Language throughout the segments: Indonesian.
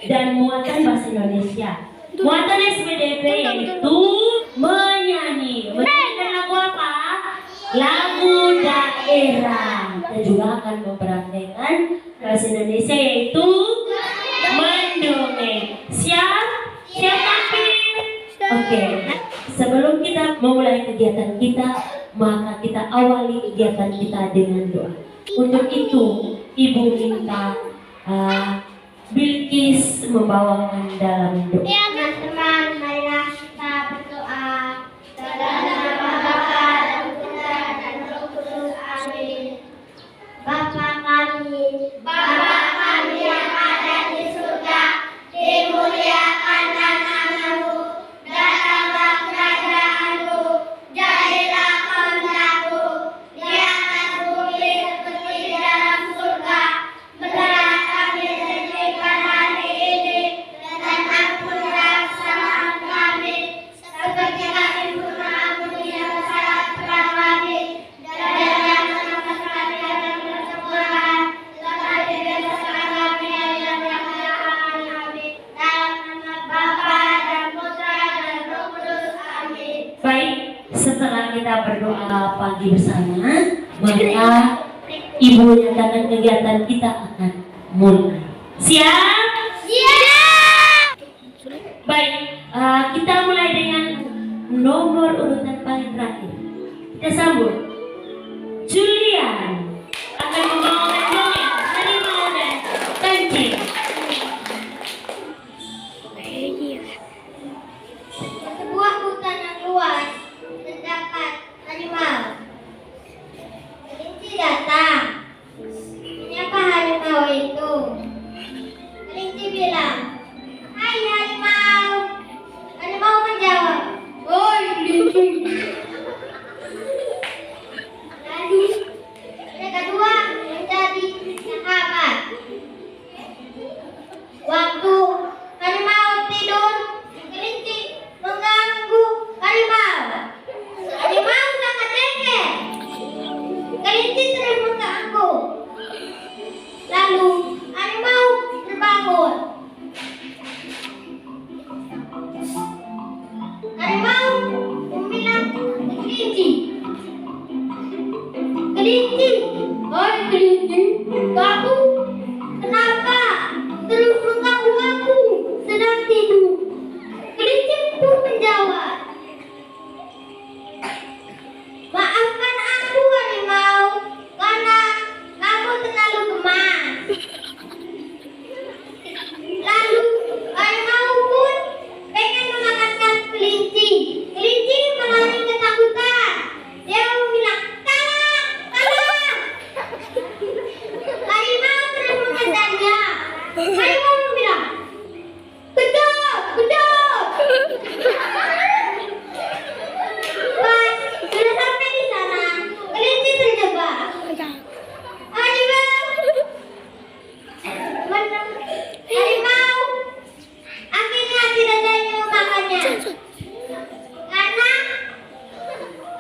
dan muatan bahasa Indonesia. Muatan SPDP yaitu menyanyi. Menyanyikan lagu apa? Lagu daerah. Kita juga akan mempraktekkan bahasa Indonesia yaitu mendongeng. Siap? Siap tampil? Oke. Sebelum kita memulai kegiatan kita, maka kita awali kegiatan kita dengan doa. Untuk itu, Ibu minta Bilqis membawakan dalam doa. Teman-teman, marilah kita berdoa. Dalam nama Bapa dan Putra dan Roh Kudus. Amin. Bapa kami yang ada di surga, dimuliakan namamu, datanglah kerajaanmu, jadilah kehendakmu di atas bumi seperti di dalam surga. Berilah kami rezeki hari ini, dan ampunilah kesalahan kami, seperti kami pun mengampuni yang bersalah kepada kami. Dan jangan menyebabkan kami dalam kecemburuan, tetapi bebaskanlah kami dari yang jahat. Amin. Dalam nama Bapa dan Putra dan Roh Kudus. Amin. Baik, setelah kita berdoa pagi bersama, maka Ibu nyatakan kegiatan kita akan mulai. Siap? Siap. Baik, kita mulai dengan nomor urutan paling terakhir. Kita sambut Julian akan membawakan dongeng Harimau dan Kancing. Sebuah hutan yang luas terdapat harimau. Kelinci datang. Menyapa harimau itu. Kelinci bilang, "Hai harimau." Harimau menjawab, "Oi kelinci." Lalu mereka dua menjadi sahabat. Waktu harimau tidur, kelinci mengganggu harimau. Harimau sangat dengek. Kelinci terus mengganggu. Lalu harimau terbangun. Harimau membilang kelinci. Kelinci, "Hai kelinci, kamu kenapa terus mengganggu aku sedang tidur?" Kelinci pun menjawab, "Maafkan aku harimau, karena kamu terlalu gemas." Lalu harimau pun pengen memakan kelinci. Kelinci melari ketakutan. Dia bilang, "Tolong, tolong." Harimau terus mengejarnya. Harimau bilang, "Kejar, kejar." Pas sudah sampai di sana, kelinci terjebak. Harimau akhirnya tidak jadi memakannya, karena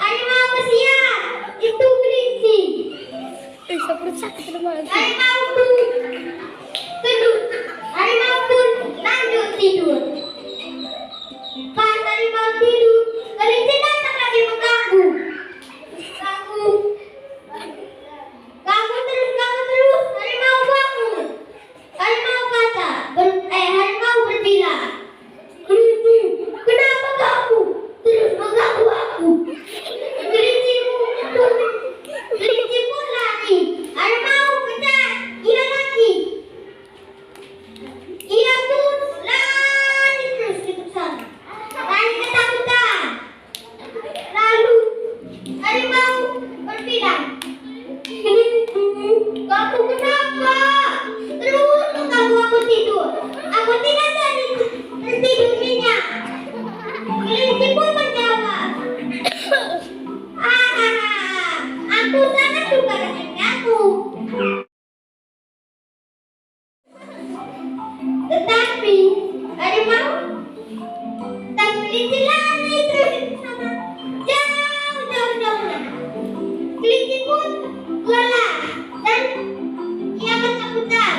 harimau kesian itu kelinci. Harimau pun tidur. Harimau pun lanjut tidur. Pas harimau tidur, kelinci datang lagi mengganggu. Ganggu terus. Harimau bangun. Harimau berbilang, "Kelinci, kenapa kamu terus mengganggu aku?" Kelinci pun lari. Harimau kejar, ia lagi. Ia pun lari terus ke sana. Lari ketakutan. Lalu harimau berbilang, "Kelinci, kamu kenapa terus mengganggu aku tidur? Aku tidak jadi tertidur nyenyak." Kelinci pun menjawab, "Aku sangat suka denganmu." Tetapi harimau dan kelinci lari terus ke sana, jauh. Kelinci pun lelah dan ia ketakutan.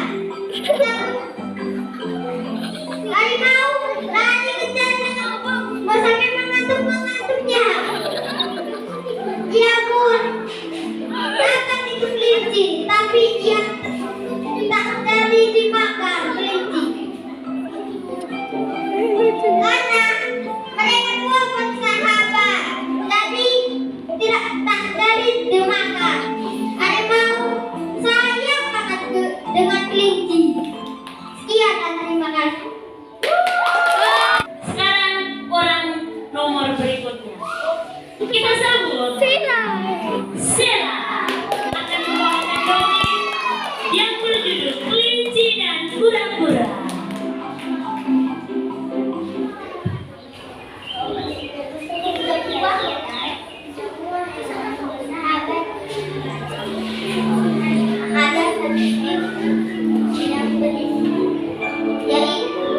Tapi dia tak jadi dimakan kelinci. Karena mereka dua bersahabat, tapi tidak tak jadi dimakan. Harimau sayang banget dengan kelinci. Sekian dan terima kasih. Sekarang orang nomor berikutnya. Kita sambut Sela akan membawakan dongeng yang berjudul Kelinci dan Kura-kura. Ada satu tim yang berisik, yaitu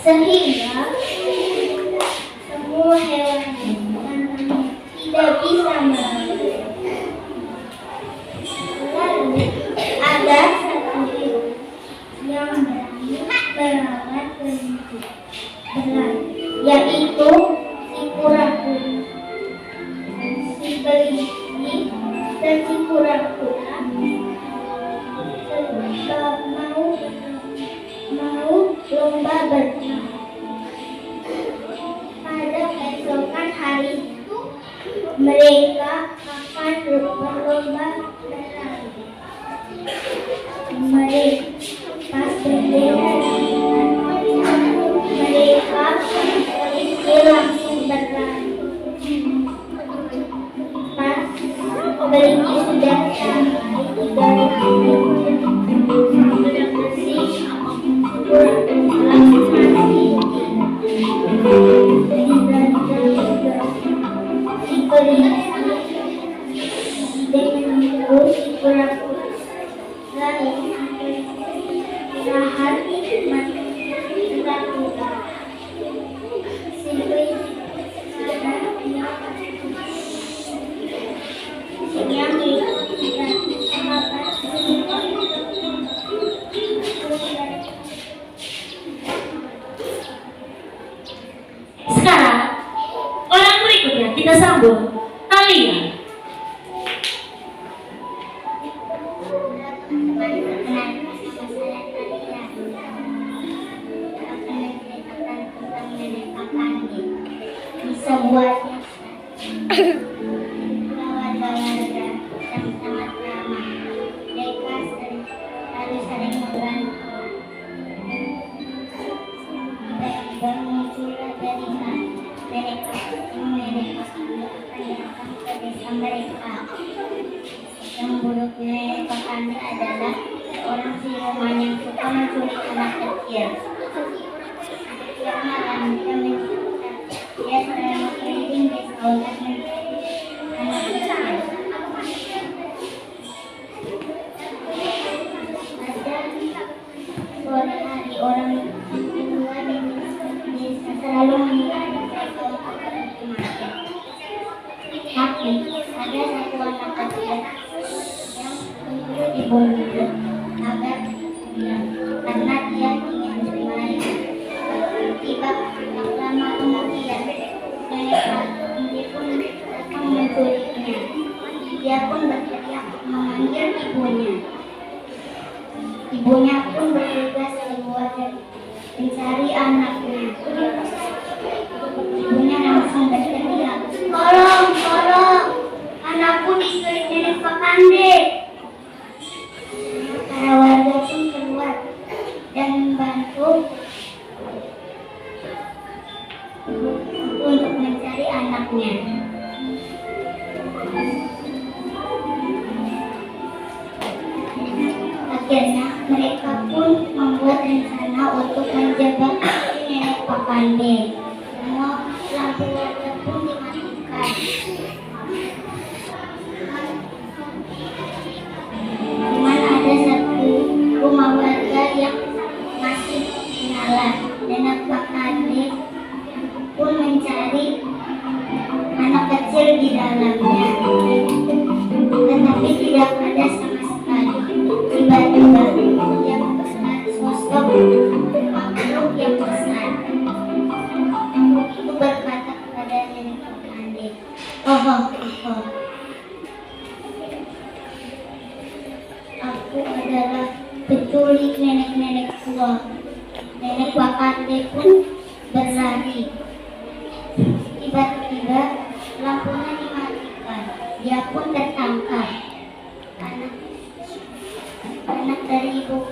sehingga semua hewan tidak bisa melawan. Lalu ada satu hewan yang berani melawan kelinci, yaitu si kura-kura. Si kelinci dan si kura-kura mau lomba berenang. Pada keesokan hari itu mereka akan berlomba berenang. Pas bendera mereka kelinci langsung berlari. Pas kelinci sudah sampai di garis Sekarang orang berikutnya kita sambut Alia. Di sebuah warga-warga yang sangat ramah. Mereka sering membantu. Bermunculah dari mereka akan ke desa mereka. Yang buruknya Pak Andi adalah seorang siluman yang suka menculik anak kecil. Setiap malam dia selalu keliling desa untuk mencari anak kecil. Sore hari orang tua di desa selalu mencari mereka untuk kematian. Tapi ada satu anak kecil yang menyuruh ibunya agar diam karena dia ingin bermain. Tiba tak lama kemudian nenek Andi pun datang menculiknya. Dia pun berteriak memanggil ibunya. Ibunya pun bertugas keluar dan mencari anaknya. Ibunya langsung berteriak, "Tolong, tolong! Anakku diculik nenek Pak Andi." Para warga pun keluar dan membantu untuk mencari anaknya. Akhirnya mereka pun membuat rencana untuk menjebak nenek Pak Andi. Semua lampu warga pun dimatikan. Cuman ada satu rumah warga yang masih nyala. Nenek Pak Andi pun mencari anak kecil di dalamnya, tetapi tidak ada sama sekali. Tiba-tiba dia melihat sosok makhluk yang besar. Aku adalah penculik nenek-nenek tua. Nenek Wakande pun berlari. Tiba-tiba lampunya dimatikan. Dia pun tertangkap. Anak dari ibu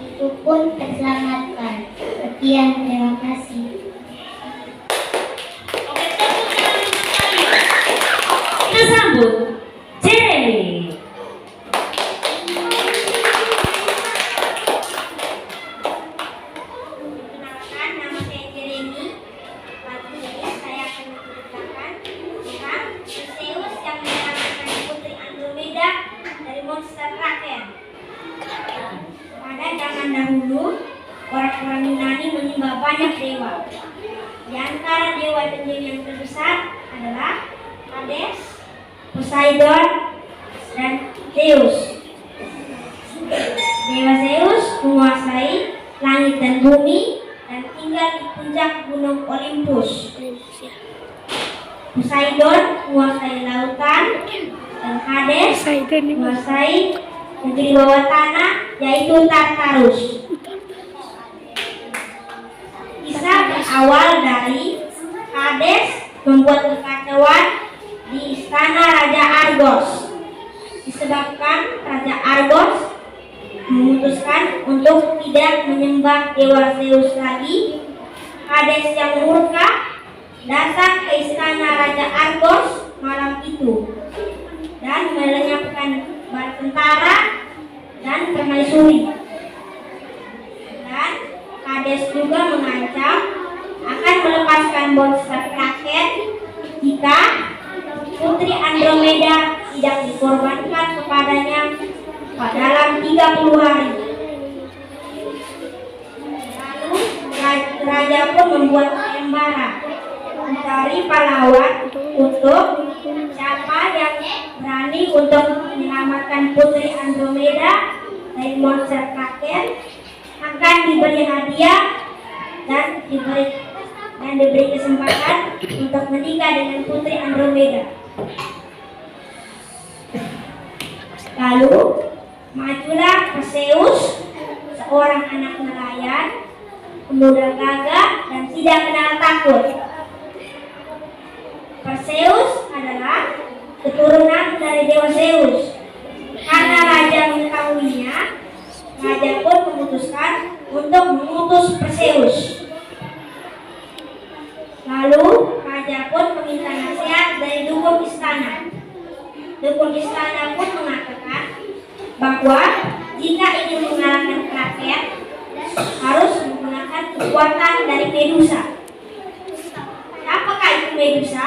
itu pun terselamatkan. Sekian, terima kasih. Kita sambut Jeremy. Perkenalkan, nama saya Jeremy. Pagi ini saya akan menceritakan tentang Perseus yang menyelamatkan putri Andromeda dari monster Kraken. Pada zaman dahulu, orang-orang Yunani menyembah banyak dewa. Di antara dewa yang terbesar adalah Hades, Poseidon, dan Zeus. Dewa Zeus menguasai langit dan bumi dan tinggal di puncak gunung Olympus. Poseidon menguasai lautan dan Hades menguasai negeri bawah tanah, yaitu Tartarus. Kisah berawal dari Hades membuat kekacauan di istana Raja Argos. Disebabkan Raja Argos memutuskan untuk tidak menyembah Dewa Zeus lagi, Hades yang murka datang ke istana Raja Argos malam itu dan melenyapkan bala tentara dan permaisuri. Dan Hades juga mengancam akan melepaskan monster Kraken jika putri Andromeda tidak dikorbankan kepadanya dalam 30 hari. Lalu raja pun membuat sayembara mencari pahlawan untuk siapa yang berani untuk menyelamatkan putri Andromeda dari monster Kraken akan diberi hadiah dan diberi kesempatan untuk menikah dengan putri Andromeda. Lalu majulah Perseus, seorang anak nelayan, pemuda gagah dan tidak kenal takut. Perseus adalah keturunan dari Dewa Zeus. Karena raja mengetahuinya, raja pun memutuskan untuk mengutus Perseus. Lalu raja pun meminta nasihat dari dukun istana. Dukun istana pun mengatakan bahwa jika ingin mengalahkan Kraken harus menggunakan kekuatan dari Medusa. Apakah itu Medusa?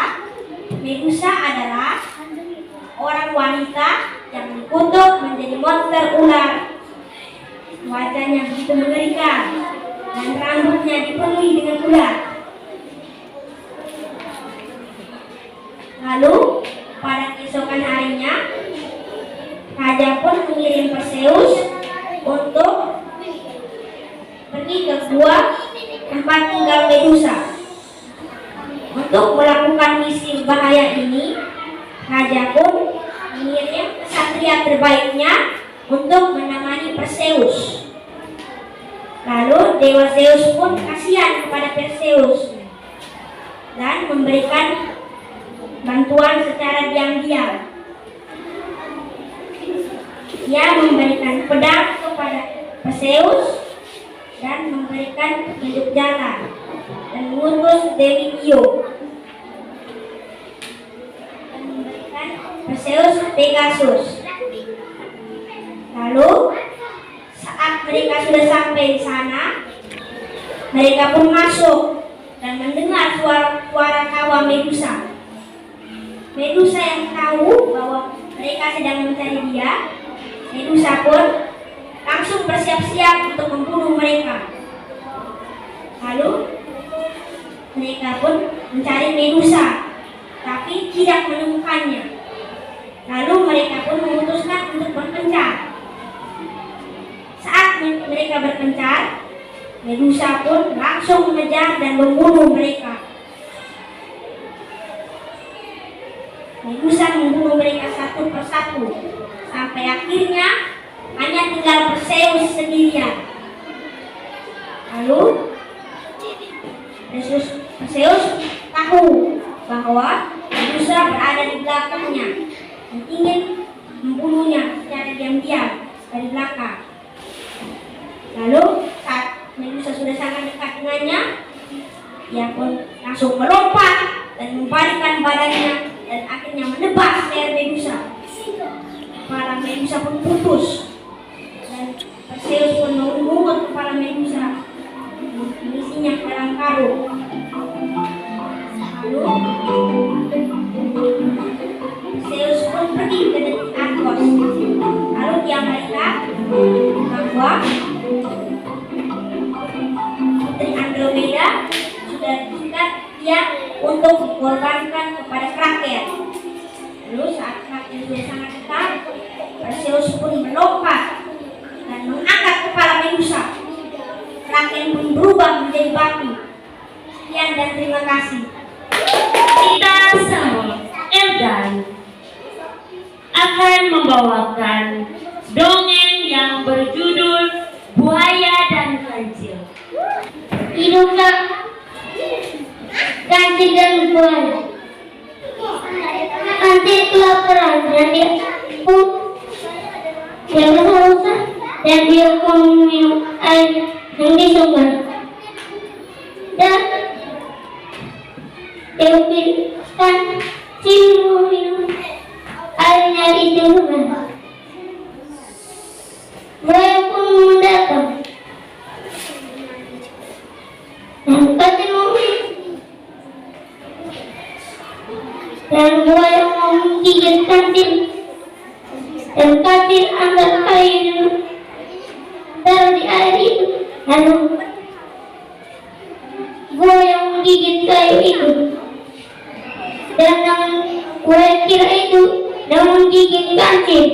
Medusa adalah orang wanita yang dikutuk menjadi monster ular. Wajahnya begitu mengerikan dan rambutnya dipenuhi dengan ular. Lalu pada keesokan harinya, raja pun mengirim Perseus untuk pergi ke gua tempat tinggal Medusa. Untuk melakukan misi bahaya ini, raja pun mengirim kesatria terbaiknya untuk menemani Perseus. Lalu Dewa Zeus pun kasihan kepada Perseus dan memberikan bantuan secara diam-diam. Ia memberikan pedang kepada Perseus dan memberikan petunjuk jalan dan mengutus Dewi Io dan memberikan Perseus Pegasus. Lalu saat mereka sudah sampai di sana, mereka pun masuk dan mendengar suara tawa Medusa. Medusa yang tahu bahwa mereka sedang mencari dia, Medusa pun langsung bersiap-siap untuk membunuh mereka. Lalu mereka pun mencari Medusa, tapi tidak menemukannya. Lalu mereka pun memutuskan untuk berpencar. Saat mereka berpencar, Medusa pun langsung mengejar dan membunuh mereka. Medusa membunuh mereka satu persatu, sampai akhirnya hanya tinggal Perseus sendirian. Lalu Perseus tahu bahwa Medusa berada di belakangnya dan ingin membunuhnya secara diam-diam dari belakang. Lalu saat Medusa sudah sangat dekat dengannya, ia pun langsung melompat dan membalikkan badannya dan akhirnya menebas leher Medusa. Kepala Medusa pun putus dan Perseus pun mengungut kepala Medusa, mengisinya ke dalam karung. Lalu Perseus pun pergi ke negeri Argos. Lalu dia melihat bahwa putri Andromeda sudah dekat dia untuk dikorbankan kepada Kraken. Lalu saat Kraken sudah sangat dekat, Perseus pun melompat dan mengangkat kepala Medusa. Kraken pun berubah menjadi batu. Sekian dan terima kasih. Kita semua Eldan akan membawakan dongeng yang berjudul Buaya dan Kancil. Hiduplah kancil dan buaya. Kancil kelaparan dan dia kehausan dan dia minum air yang di sungai. Dan dia pilihkan minum airnya di sungai. Buaya pun mendatang dan kancil dan buaya mau menggigit kancil, dan kancil angkat air taruh di air itu, lalu buaya menggigit kayu itu, dan buaya kira itu dan menggigit kancil.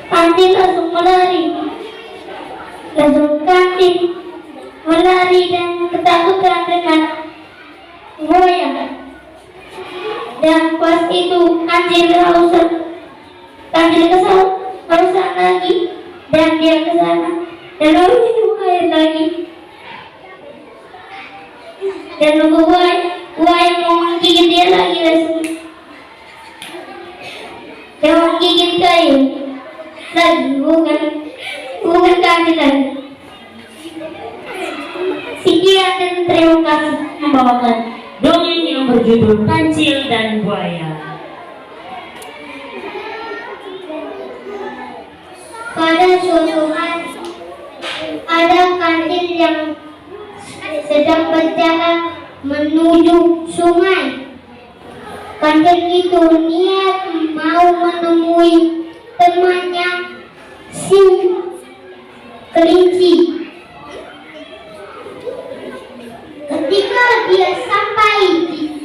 Kancil langsung melari, dan ketakutan dengan buaya. Dan pas itu kancil kehausan lagi, dan dia ke sana dan lalu minum air lagi. Dan buaya mau menggigit dia lagi, dia mau menggigit kayu lagi, bukan kancil lagi. Sekian dan terima kasih. Membawakan dongeng yang berjudul Kancil dan Buaya. Pada suatu hari ada kancil yang sedang berjalan menuju sungai. Kancil itu niat mau menemui temannya si kelinci. Ketika dia sampai di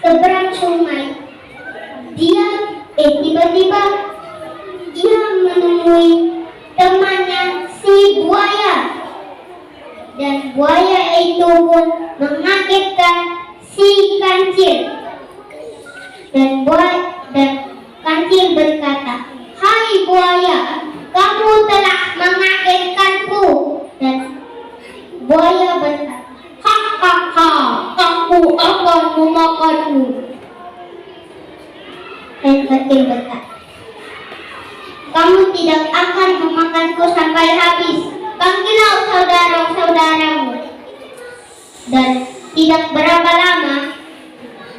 seberang sungai, tiba-tiba dia menemui temannya si buaya, dan buaya itu pun mengagetkan si kancil. Dan kancil berkata, "Hai buaya, kamu telah mengagetkanku." Dan buaya berkata, "Hahaha, aku akan memakanmu." Dan kancil berkata, "Kamu tidak akan memakanku sampai habis. Panggillah saudara-saudaramu." Dan tidak berapa lama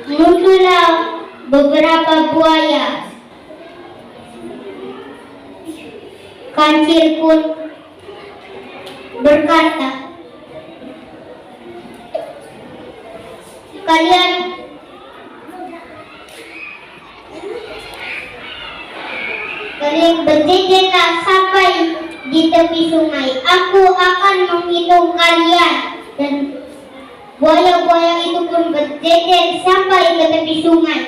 muncullah beberapa buaya. Kancil pun berkata, Kalian berjejerlah sampai di tepi sungai. Aku akan menghitung kalian. Dan buaya-buaya itu pun berjejer sampai ke tepi sungai.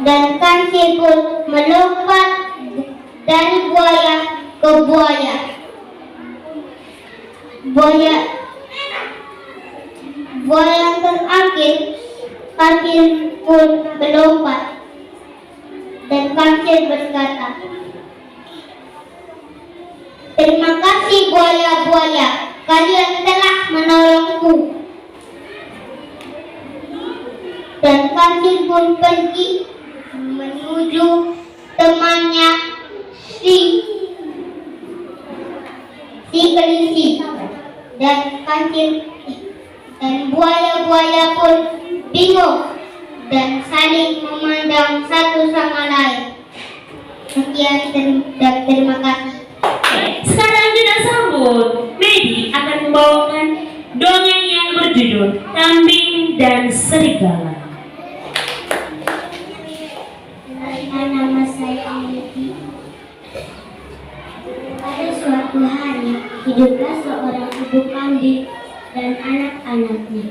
Dan kancil pun melompat dari buaya ke buaya. Buaya terakhir, kancil pun melompat dan kancil berkata, "Terima kasih buaya-buaya, kalian telah menolongku." Dan kancil pun pergi menuju temannya si kelinci, dan kancil dan buaya-buaya pun bingung dan saling memandang satu sama lain. Sekian dan terima kasih. Sekarang kita sambut Medi akan membawakan dongeng yang berjudul Kambing dan Serigala. Nama saya Medi. Pada suatu hari hiduplah seorang ibu kambing dan anak-anaknya.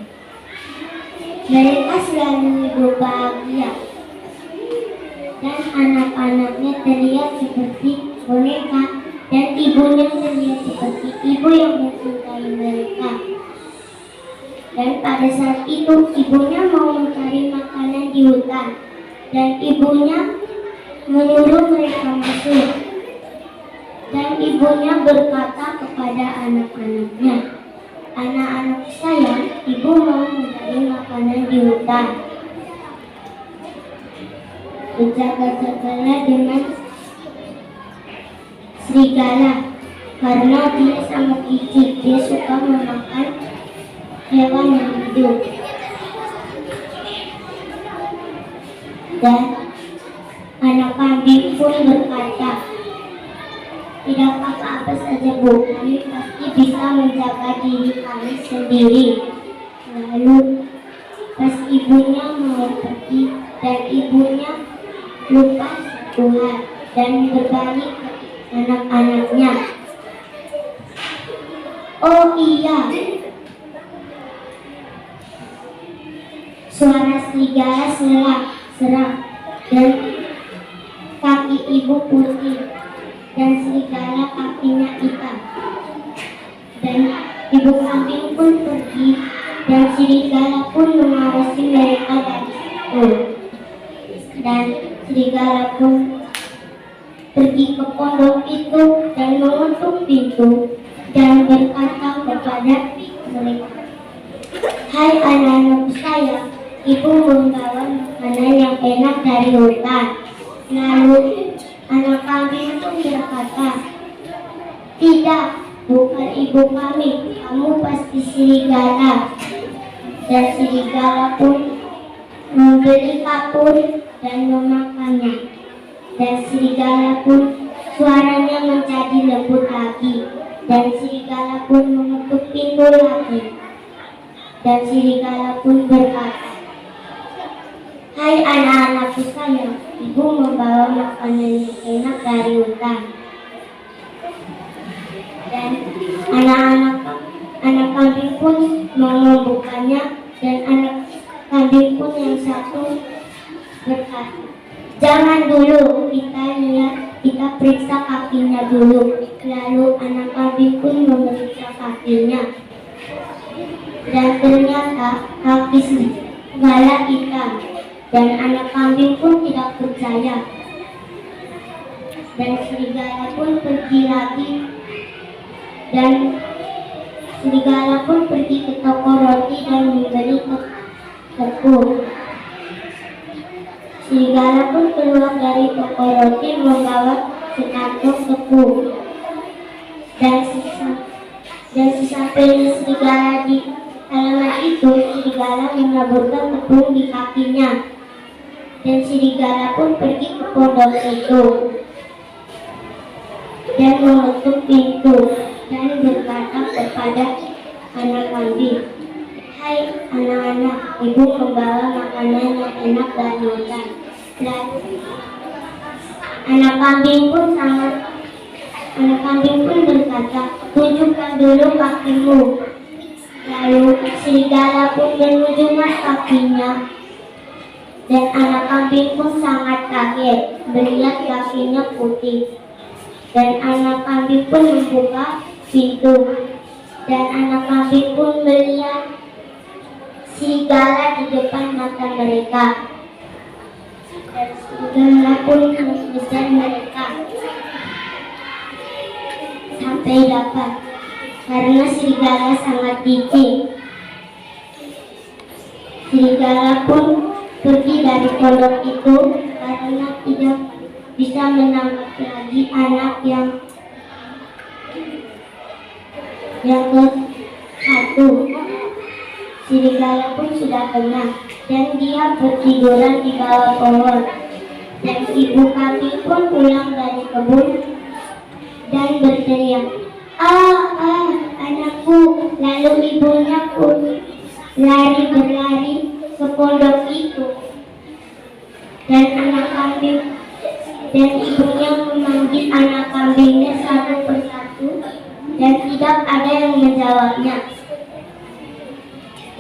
Mereka selalu hidup bahagia, dan anak-anaknya terlihat seperti boneka, dan ibunya terlihat seperti ibu yang mencintai mereka. Dan pada saat itu ibunya mau mencari makanan di hutan, dan ibunya menyuruh mereka masuk. Dan ibunya berkata kepada anak-anaknya, "Anak-anak saya, ibu mau mencari makanan di hutan. Berjaga-jagalah dengan serigala, karena dia sangat licik, dia suka memakan hewan yang hidup." Dan anak kambing pun berkata, "Tidak apa-apa saja Bu, kami pasti bisa menjaga diri kami sendiri." Lalu pas ibunya mau pergi dan ibunya lupa Tuhan dan berbalik ke anak-anaknya, "Oh iya," suara serigala serak dan kaki ibu putih dan serigala kakinya hitam. Dan ibu kambing pun pergi dan serigala pun mengawasi mereka dari situ. Dan serigala pun pergi ke pondok itu dan mengetuk pintu dan berkata kepada mereka, "Hai anak-anak saya, ibu membawa makanan yang enak dari hutan." Lalu anak kambing itu berkata, "Tidak, bukan ibu kami, kamu pasti serigala." Dan serigala pun membeli kapur dan memakannya. Dan serigala pun suaranya menjadi lembut lagi. Dan serigala pun mengetuk pintu lagi. Dan serigala pun berkata, "Hai anak-anakku sayang, ibu membawa makanan yang enak dari hutan." Dan anak kambing pun mau membukanya, dan anak kambing pun yang satu berkata, "Jangan dulu, kita periksa kakinya dulu." Lalu anak kambing pun memeriksa kakinya, dan ternyata kaki serigala hitam. Dan anak kambing pun tidak percaya. Dan serigala pun pergi lagi. Dan serigala pun pergi ke toko roti dan membeli tepung. Serigala pun keluar dari toko roti membawa sekantong tepung. Dan sesampainya serigala di halaman itu, serigala menaburkan tepung di kakinya. Dan serigala pun pergi ke pondok itu dan mengetuk pintu dan berkata kepada anak kambing, "Hai anak-anak, ibu membawa makanan yang enak dari hutan." Lalu anak kambing pun berkata, "Tunjukkan dulu kakimu." Lalu serigala pun menunjukkan kakinya. Dan anak kambing pun sangat kaget melihat kakinya putih. Dan anak kambing pun membuka pintu. Dan anak kambing pun melihat serigala di depan mata mereka. Dan serigala pun mengejar mereka sampai dapat, karena serigala sangat licik. Serigala pun pergi dari pondok itu karena tidak bisa menangkap lagi anak yang ke satu. Serigala pun sudah kenyang dan dia bertiduran di bawah pohon. Dan ibu kambing pun pulang dari kebun dan berteriak, "Ah, anakku!" Lalu ibunya pun berlari ke pondok itu. Dan ibunya memanggil anak kambingnya satu persatu dan tidak ada yang menjawabnya.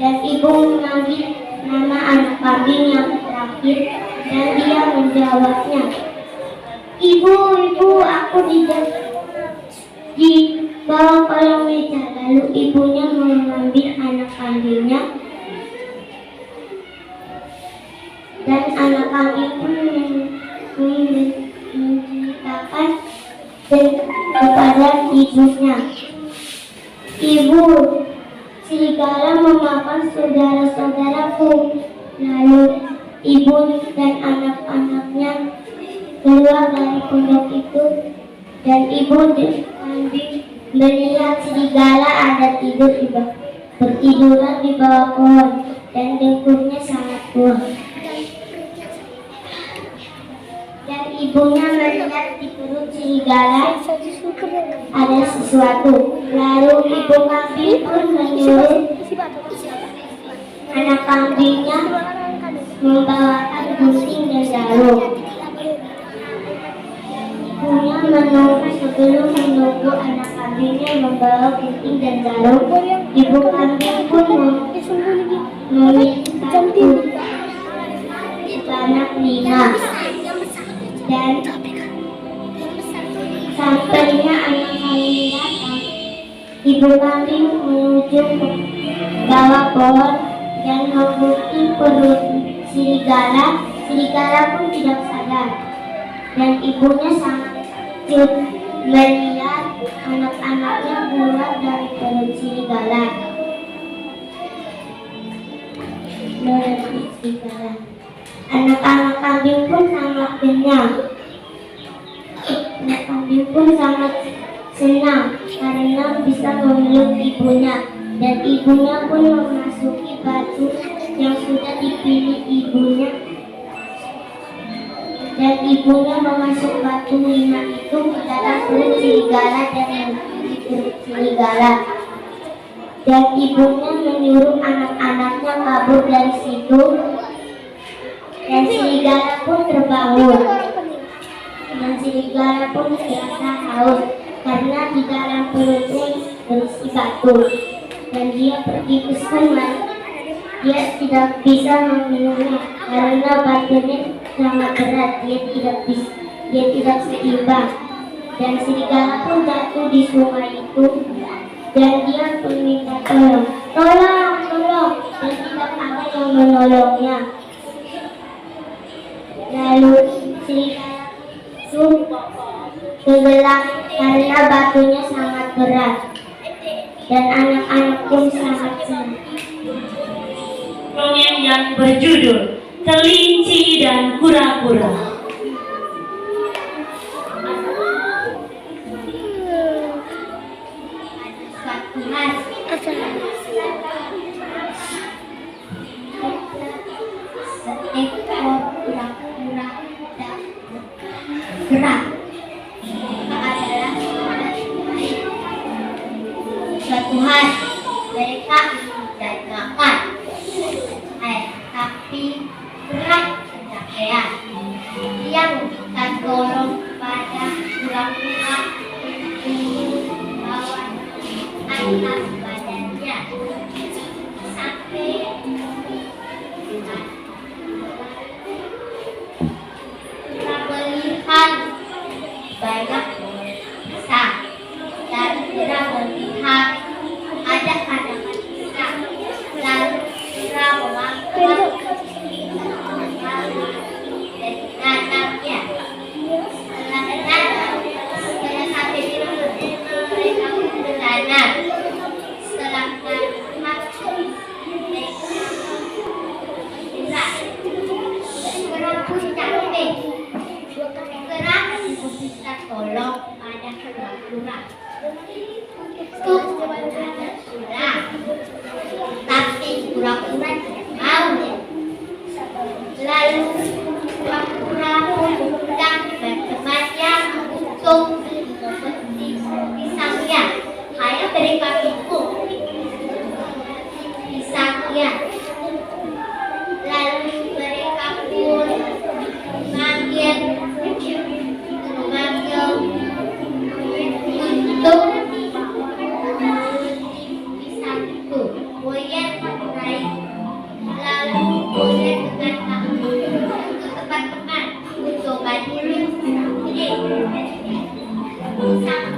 Dan ibu memanggil nama anak kambing yang terakhir dan dia menjawabnya, Ibu, aku di bawah kolong meja." Lalu ibunya mengambil anak kambingnya dan anak kambing pun menceritakan kepada ibunya, "Ibu, serigala memakan saudara-saudaraku." Lalu ibu dan anak-anaknya keluar dari pondok itu, dan ibu kambing melihat serigala ada bertiduran di bawah pohon dan dengkulnya sangat kuat. Dan ibunya melihat di perut serigala ada sesuatu. Lalu ibu kambing pun menyuruh anak kambingnya membawakan gunting dan jarum. Ibunya menunggu. Sebelum menunggu anak kambingnya membawa gunting dan jarum, ibu kambing pun meminta sebanyak 5. Dan sampainya anak kambing datang, ibu kambing menuju ke bawah pohon dan membuka perut serigala. Serigala pun tidak sadar, dan ibunya sangat takjub melihat anak-anaknya keluar dari perut serigala. Anak-anak kambing pun sangat kenyang. Anak kambing pun sangat senang karena bisa memeluk ibunya, dan ibunya pun memasuki batu yang sudah dipilih ibunya. Dan ibunya memasuk batu 5 itu ke dalam perut serigala dan menggigit perut serigala. Dan ibunya menyuruh anak-anaknya kabur dari situ. Dan serigala pun terbangun. Dan serigala pun merasa haus karena di dalam perutnya berisi batu. Dan dia pergi ke sungai. Dia tidak bisa meminumnya karena batunya sangat berat. Dia tidak seimbang. Dan serigala pun jatuh di sungai itu. Dan dia pun minta tolong. Dan tidak ada yang menolongnya. Lalu serigala itu tenggelam karena batunya sangat berat. Dan anak-anak pun sangat senang. Dongeng yang berjudul Kelinci dan Kura-kura. Suatu hari, seekor kura-kura gerak. Adalah suatu hari mereka ingin makan air, tapi berat kecapean. Dia meminta tolong pada kura-kura untuk membawa atas badannya sampai kita melihat banyak besar, dan kita melihat ada anak-anak besar.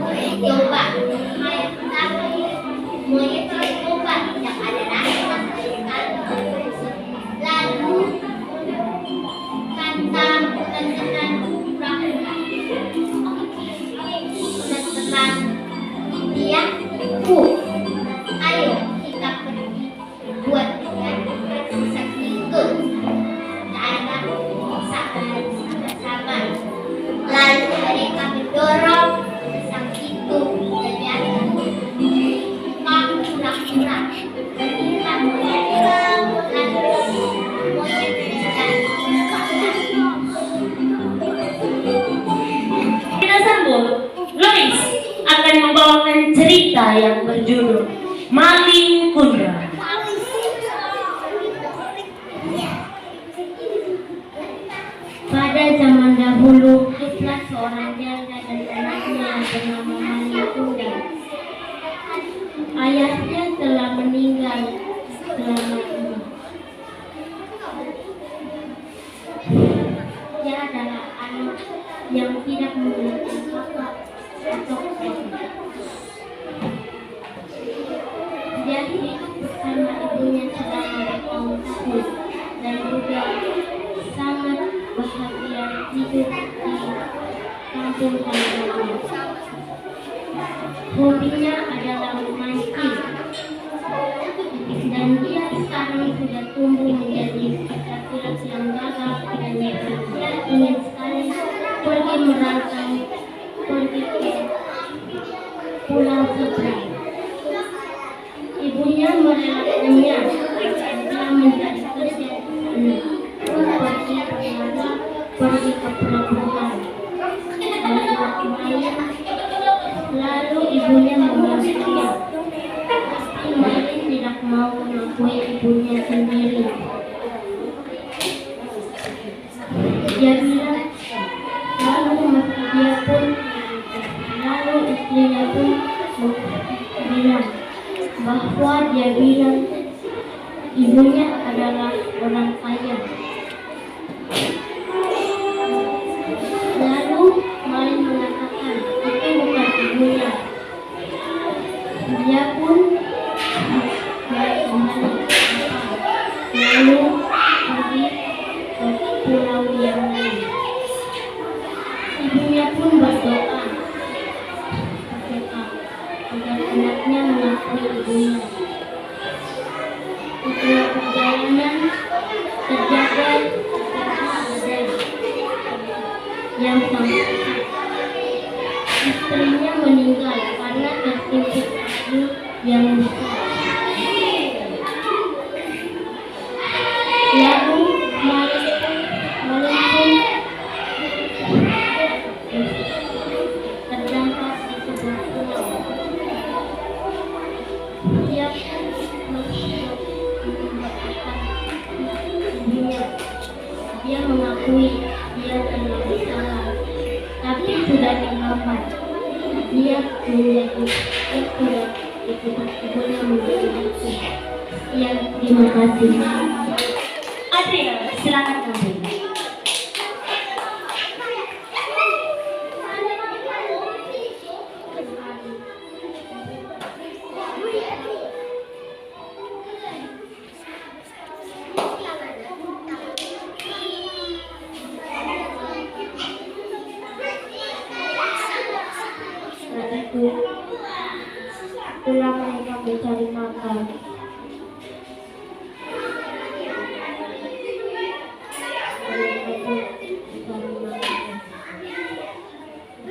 Coba, monyet pertama, monyet coba yang ada rasa lalu kata dengan pura-pura setelah dia ayo kita pergi buat dia sekaligus cara sama-sama. Lalu mereka mendorong sang itu dan pura-pura ketika monyet Kita sambung. Lois akan membawakan cerita yang berjudul Maling Kundang. Pada zaman dahulu, hiduplah seorang janda dan anaknya yang bernama Maling Kundang. Ayahnya telah meninggal selama ini. Dia adalah anak yang tidak memiliki kakak atau adik. Dia hidup bersama ibunya selama bertahun-tahun dan juga sangat bahagia hidup di kampung halamannya. Hobinya adalah memancing dan dia sekarang sudah tumbuh menjadi laki-laki yang gagah dan dia ingin sekali pergi merantau, pergi ke pulau seberang. Ibunya merelakannya dia menjadi kerja pergi ke pelabuhan lalu ibunya memanggilnya, tapi Maling tidak mau mengakui ibunya sendiri. Dia bilang, lalu istrinya pun bilang bahwa dia bilang ibunya adalah orang kaya. Lalu Maling mengatakan itu bukan ibunya. Dia pun kembali lalu pergi ke pulau yang lain. Ibunya pun berdoa agar anaknya mengakui ibunya. Setelah perjalanan terjadi yang sampai istrinya meninggal karena tertimpit kayu yang besar. Lalu Maling terdampar di sebuah pulau. Dia dia mengakui dia telah bersalah, tapi sudah terlambat. Dia sudah ibunya menjadi hakim. Ya, terima kasih. Adria, silakan kamu. Itulah mereka mencari makan.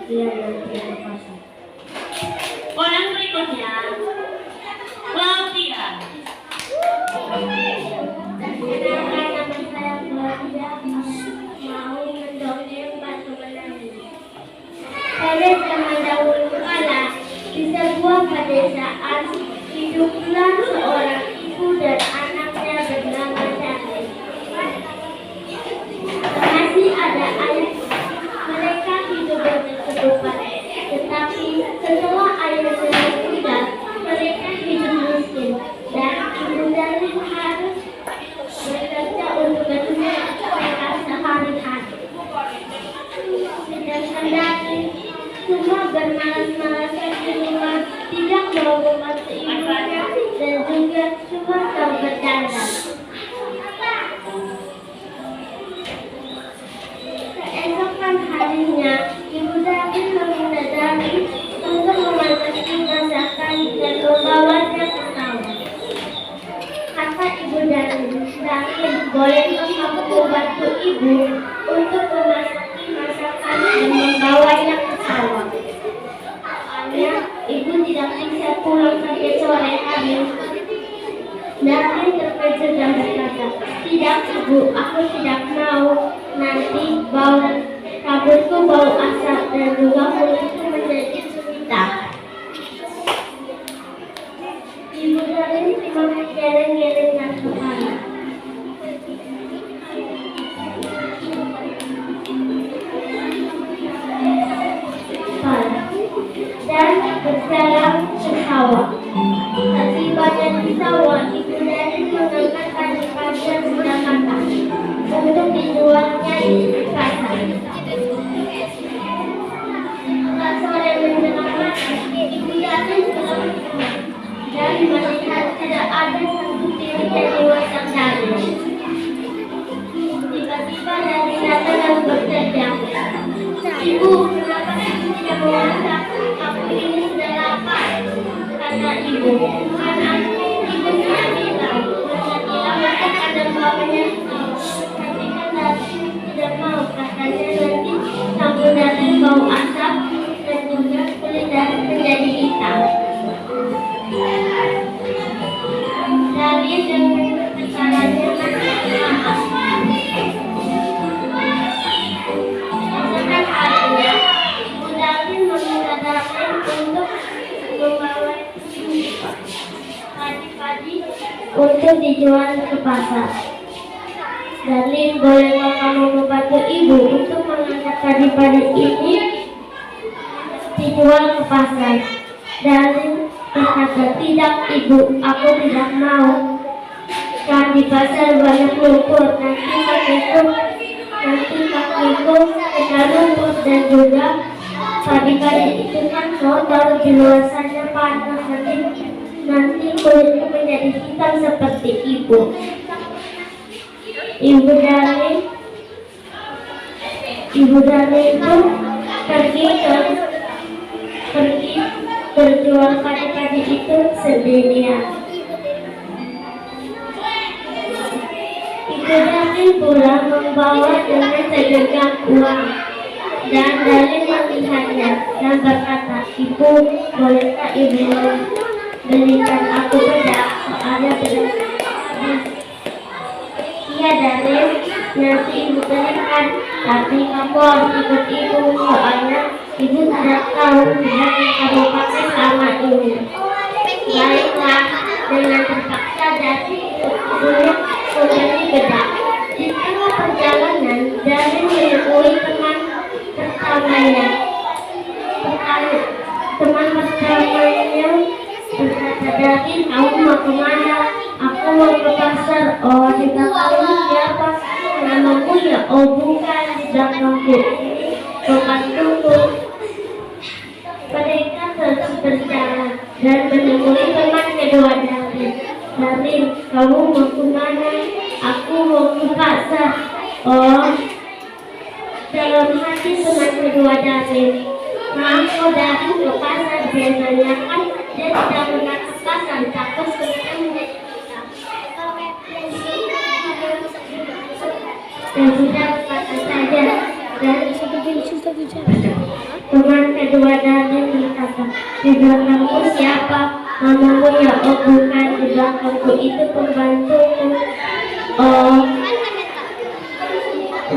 Terima kasih. Orang berikutnya, Claudia. Nama saya Claudia, mau mendongeng Batu Menangis. Pada zaman dahulu kala, di sebuah pedesaan hiduplah seorang ibu dan anaknya bernama Charlie. Masih ada ayah, mereka hidup berkecukupan. Tetapi setelah ayahnya meninggal, mereka hidup miskin dan ibu Charlie harus bekerja untuk keturunan mereka sehari-hari. Sedangkan Charlie cuma bermalas-malasan di rumah, tidak mau membantu ibunya, dan juga cuma tahu bercanda. Keesokan harinya, Ibu David meminta David untuk memasak masakan dan membawanya ke sawah. Kata Ibu David, bolehkah kamu membantu ibu untuk memasak masakan dan membawanya ke sawah? Soalnya ibu tidak bisa pulang sampai sore hari. David terkejut dan berkata, tidak ibu, aku tidak mau. Nanti kabutku bau asap dan juga mulutku menjadi susita. Ibu David cuma geleng-gelengkan kepala. Dan berjalan ke sawah. Setibanya di sawah, Ibu David mengangkat padi-padi yang sudah matang untuk dijualnya di pasar. Saat sore menjelang malam, Ibu David pulang dan melihat tidak ada satu titik yang diwasak David. Tiba-tiba David datang dan berteriak, "Ibu, kenapa kamu tidak memasak? Aku ini sudah lapar," kata ibu. Karena ibu sudah bilang, mungkin ada bapaknya. Tapi kan David tidak mau, katanya nanti sambal David bau asap dan juga kulit David menjadi hitam. David dengan kesalahannya masih maaf. Esokan harinya, Ibu David meminta David untuk membawa padi-padi untuk dijual ke pasar. David, bolehkah kamu membantu ibu untuk mengangkat padi-padi ini dijual ke pasar? David berkata, tidak ibu, aku tidak mau. Kan di pasar banyak lumpur, nanti kakiku kena lumpur dan juga padi-padi itu kan kotor, di luar sana panas, nanti kulitku menjadi hitam seperti ibu. Ibu David itu pergi berjual padi-padi itu sendirian. Ibu David pulang membawa dengan segenggam uang, dan David melihatnya dan berkata, ibu, bolehkah ibu belikan aku bedak? Soalnya bedak habis. Iya David, nanti ibu belikan, tapi kamu harus ikut ibu, soalnya ibu tidak tahu bedak yang kamu pakai selama ini. Baiklah, dengan terpaksa David membeli bedak. Di tengah perjalanan, David menemui teman pertamanya berkata, David, kamu mau kemana? Aku mau ke pasar. Oh, tidak tahu siapa namamu ya? Oh, bukan, di belakangku bukan tunggu. Mereka terus berjalan dan menemui teman kedua David. David, kamu mau kemana? Aku mau ke pasar. Oh, dalam hati teman kedua David, mau David ke pasar, biasanya kan dia tidak pernah ke pasar, takut kemudian dan sudah berkata saja. Dan teman kedua David berkata, di belakangku siapa? Namamu ya? Oh, bukan, di belakangku itu pembantuku. Oh,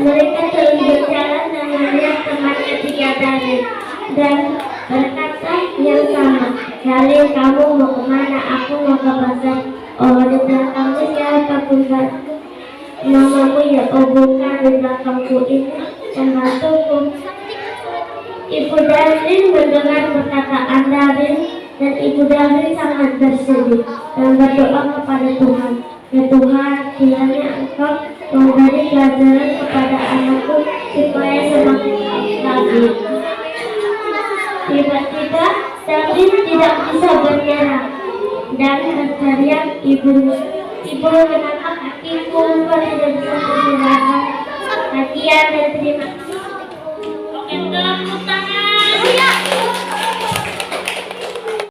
mereka terus berjalan dan melihat teman ketiga David dan berkata yang sama, David, kamu mau kemana? Aku mau ke pasar. Oh, di belakangku siapa? Pembantu. Namamu ya? Oh, bukan, di belakangku ini pembantuku. Ibu David mendengar perkataan David dan Ibu David sangat bersedih dan berdoa kepada Tuhan. Ya Tuhan, kiranya Engkau memberi pelajaran kepada anakku supaya semakin baik lagi. Tiba-tiba Sabrin tidak bisa bergerak dan berteriak ibu. Ibu, kenapa kakiku kok tidak bisa bergerak? Kasihan dan terima kasih. Oke, dalam tangan.